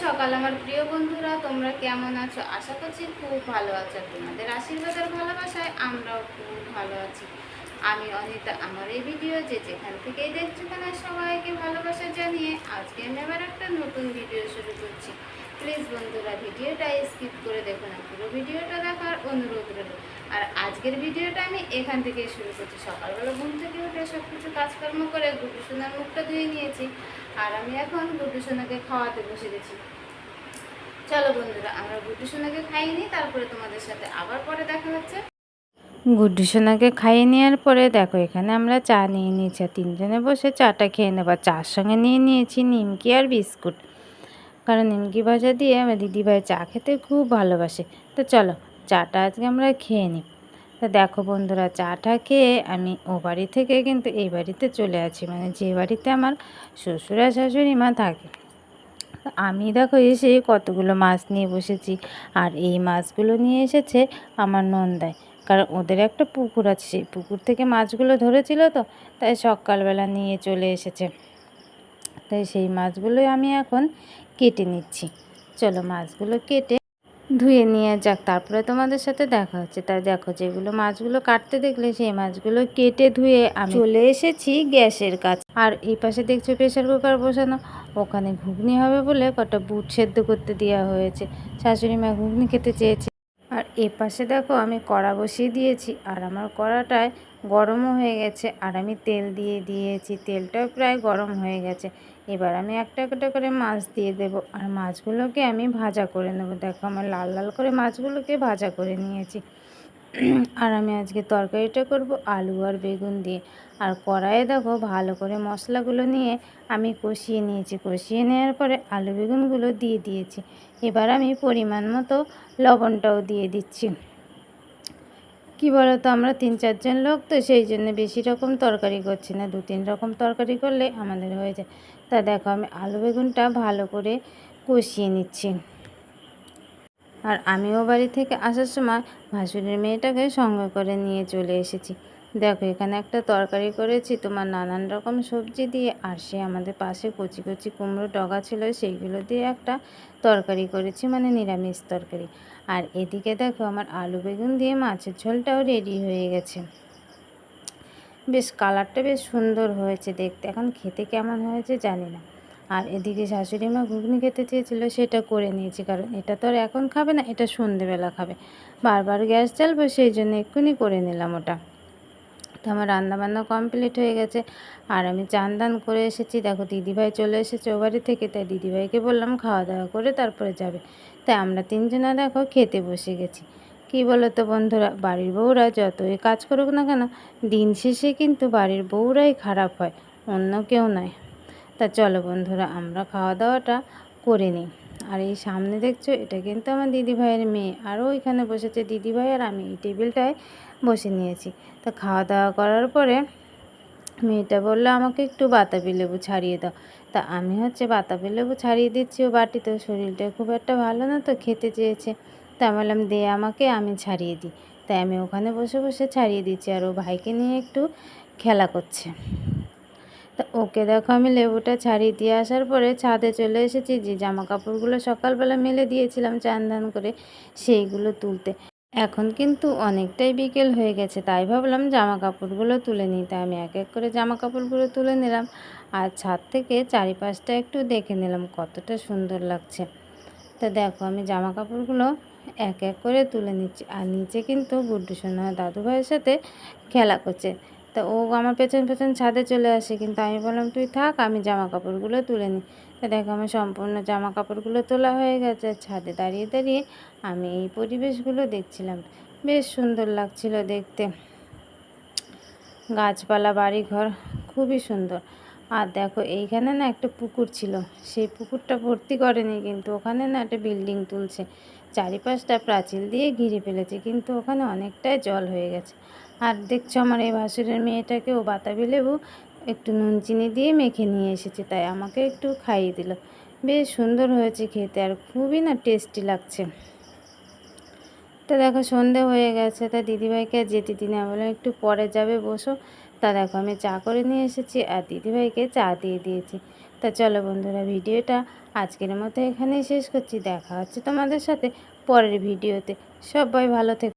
সকাল আমার প্রিয় বন্ধুরা, তোমরা কেমন আছো? আশা করছি খুব ভালো আছো। তোমাদের আশীর্বাদ আর ভালোবাসায় আমরাও খুব ভালো আছি। আমি অনিতা। আমার এই ভিডিও যে যেখান থেকেই দেখছো কেন সবাইকে ভালোবাসা জানিয়ে আজকে আমি আবার একটা নতুন ভিডিও শুরু করছি। প্লিজ বন্ধুরা ভিডিওটা স্কিপ করে দেখো না, পুরো ভিডিওটা দেখার অনুরোধ রইল। আর আজকের ভিডিওটা আমি এখান থেকেই শুরু করছি। সকালবেলা ঘুম থেকে উঠে সব কিছু কাজকর্ম করে গুড্ডু সোনার মুখটা ধুয়ে নিয়েছি। আর আমি এখন গুড্ডু সোনাকে খাওয়াতে বসে গেছি। চলো বন্ধুরা আমরা গুড্ডু সোনাকে খাইয়ে নিই, তারপরে তোমাদের সাথে আবার পরে দেখা হচ্ছে। গুড্ডু সোনাকে খাইয়ে নেওয়ার পরে দেখো এখানে আমরা চা নিয়ে নিয়েছি, আর তিনজনে বসে চাটা খেয়ে নেবো। চার সঙ্গে নিয়ে নিয়েছি নিমকি আর বিস্কুট, কারণ নিমকি ভাজা দিয়ে আমার দিদিভাই চা খেতে খুব ভালোবাসে। তো চলো চাটা আজকে আমরা খেয়ে নিই। তা দেখো বন্ধুরা, চাটা খেয়ে আমি ও বাড়ি থেকে কিন্তু এই বাড়িতে চলে আছি, মানে যে বাড়িতে আমার শ্বশুর আর শাশুড়ি মা থাকে। আমি দেখো এসে কতগুলো মাছ নিয়ে বসেছি, আর এই মাছগুলো নিয়ে এসেছে আমার নন্দাই, কারণ ওদের একটা পুকুর আছে, সেই পুকুর থেকে মাছগুলো ধরেছিল, তো তাই সকালবেলা নিয়ে চলে এসেছে। তাই সেই মাছগুলোই আমি এখন কেটে নিচ্ছি। চলো মাছগুলো কেটে ধুয়ে নিয়ে যাক, তারপরে তোমাদের সাথে দেখা হচ্ছে। তাই দেখো যেগুলো মাছগুলো কাটতে দেখলে সেই মাছগুলো কেটে ধুয়ে আমি চলে এসেছি গ্যাসের কাছে। আর এই পাশে দেখছো প্রেশার কুকার বসানো, ওখানে ঘুগনি হবে বলে কটা বুট সেদ্ধ করতে দেওয়া হয়েছে। শাশুড়ি মা ঘুগনি খেতে চেয়েছে। আর এ পাশে দেখো আমি কড়া বসিয়ে দিয়েছি, আর আমার কড়াটায় গরমও হয়ে গেছে, আর আমি তেল দিয়ে দিয়েছি, তেলটাও প্রায় গরম হয়ে গেছে। এবার আমি একটা একটা করে মাছ দিয়ে দেব, আর মাছগুলোকে আমি ভাজা করে নেব। দেখো আমার লাল লাল করে মাছগুলোকে ভাজা করে নিয়েছি। আর আমি আজকে তরকারিটা করব আলু আর বেগুন দিয়ে। আর কড়াইয়ে দেখো ভালো করে মশলাগুলো নিয়ে আমি কষিয়ে নিয়েছি। কষিয়ে নেওয়ার পরে আলু বেগুনগুলো দিয়ে দিয়েছি। এবার আমি পরিমাণ মতো লবণটাও দিয়ে দিচ্ছি। কি বলো তো, আমরা 3-4 জন লোক, তো সেই জন্য বেশি রকম তরকারি করছি না, 2-3 রকম তরকারি করলে আমাদের হয়ে যায়। তা দেখো আমি আলু বেগুনটা ভালো করে কষিয়ে নিচ্ছি। আর আমিও বাড়ি থেকে আসার সময় ভাসুরের মেয়েটাকে সঙ্গে করে নিয়ে চলে এসেছি। দেখো এখানে একটা তরকারি করেছি তোমার নানান রকম সবজি দিয়ে, আর সে আমাদের পাশে কচি কচি কুমড়ো ডগা ছিল, সেইগুলো দিয়ে একটা তরকারি করেছি, মানে নিরামিষ তরকারি। আর এদিকে দেখো আমার আলু বেগুন দিয়ে মাছের ঝোলটাও রেডি হয়ে গেছে। বেশ কালারটা বেশ সুন্দর হয়েছে দেখতে, এখন খেতে কেমন হয়েছে জানি না। আর এদিকে শাশুড়ি মা ঘুগনি খেতে চেয়েছিলো, সেটা করে নিয়েছি, কারণ এটা তো আর এখন খাবে না, এটা সন্ধেবেলা খাবে। বারবার গ্যাস জ্বালবো, সেই জন্য এক্ষুনি করে নিলাম ওটা। তো আমার রান্নাবান্না কমপ্লিট হয়ে গেছে, আর আমি চান দান করে এসেছি। দেখো দিদিভাই চলে এসেছে ও বাড়ি থেকে, তাই দিদিভাইকে বললাম খাওয়া দাওয়া করে তারপরে যাবে। তাই আমরা তিনজনা দেখো খেতে বসে গেছি। কী বলো তো বন্ধুরা, বাড়ির বউরা যতই কাজ করুক না কেন, দিন শেষে কিন্তু বাড়ির বউরাই খারাপ হয়, অন্য কেউ নয়। তা চলো বন্ধুরা আমরা খাওয়া দাওয়াটা করে নিই। আর এই সামনে দেখছো এটা কিন্তু আমার দিদিভাইয়ের মেয়ে, আরও ওইখানে বসেছে দিদিভাই, আর আমি এই টেবিলটায় বসে নিয়েছি। তা খাওয়া দাওয়া করার পরে মেয়েটা বললো আমাকে একটু বাতাবি লেবু ছাড়িয়ে দাও। তা আমি বাতাবি লেবু ছাড়িয়ে দিচ্ছি ও বাটিতে। শরীরটা খুব একটা ভালো না, তো খেতে চেয়েছে। তা আমি বললাম দে আমাকে, আমি ছাড়িয়ে দিই। তাই আমি ওখানে বসে বসে ছাড়িয়ে দিচ্ছি, আর ও ভাইকে নিয়ে একটু খেলা করছে। তা ওকে দেখো আমি লেবুটা ছাড়িয়ে দিয়ে আসার পরে ছাদে চলে এসেছি, যে জামা কাপড়গুলো সকালবেলা মেলে দিয়েছিলাম চান ধান করে, সেইগুলো তুলতে। এখন কিন্তু অনেকটাই বিকেল হয়ে গেছে, তাই ভাবলাম জামা কাপড়গুলো তুলে নিই। তাই আমি এক এক করে জামা কাপড়গুলো তুলে নিলাম, আর ছাদ থেকে চারিপাশটা একটু দেখে নিলাম কতটা সুন্দর লাগছে। তা দেখো আমি জামা কাপড়গুলো এক এক করে তুলে নিচ্ছি, আর নিচে কিন্তু গুড্ডু সোনা দাদু ভাইয়ের সাথে খেলা করছে। তা ও আমার পেছন পেছন ছাদে চলে আসে, কিন্তু আমি বললাম তুই থাক, আমি জামা কাপড়গুলো তুলে নিই। তা দেখো আমার সম্পূর্ণ জামা কাপড়গুলো তোলা হয়ে গেছে। ছাদে দাঁড়িয়ে দাঁড়িয়ে আমি এই পরিবেশগুলো দেখছিলাম, বেশ সুন্দর লাগছিল দেখতে। গাছপালা বাড়িঘর খুবই সুন্দর। আর দেখো এইখানে না একটা পুকুর ছিল, সেই পুকুরটা ভর্তি করেনি, কিন্তু ওখানে না একটা বিল্ডিং তুলছে, চারিপাশটা প্রাচীর দিয়ে ঘিরে ফেলেছে, কিন্তু ওখানে অনেকটাই জল হয়ে গেছে। আর দেখছো আমার এই ভাসুরের মেয়েটাকে ও বাতাবি লেবু একটু নুন চিনি দিয়ে মেখে নিয়ে এসেছে, তাই আমাকে একটু খাইয়ে দিল। বেশ সুন্দর হয়েছে খেতে, আর খুবই না টেস্টি লাগছে। তো দেখো সন্ধে হয়ে গেছে, তা দিদিভাইকে আর যেতে দিই না, বললাম একটু পরে যাবে বসো। তা দেখো আমি চা করে নিয়ে এসেছি, আর দিদিভাইকে চা দিয়ে দিয়েছি। তা চলো বন্ধুরা, ভিডিওটা আজকের মতো এখানেই শেষ করছি। দেখা হচ্ছে তোমাদের সাথে পরের ভিডিওতে। সবাই ভালো থেকো।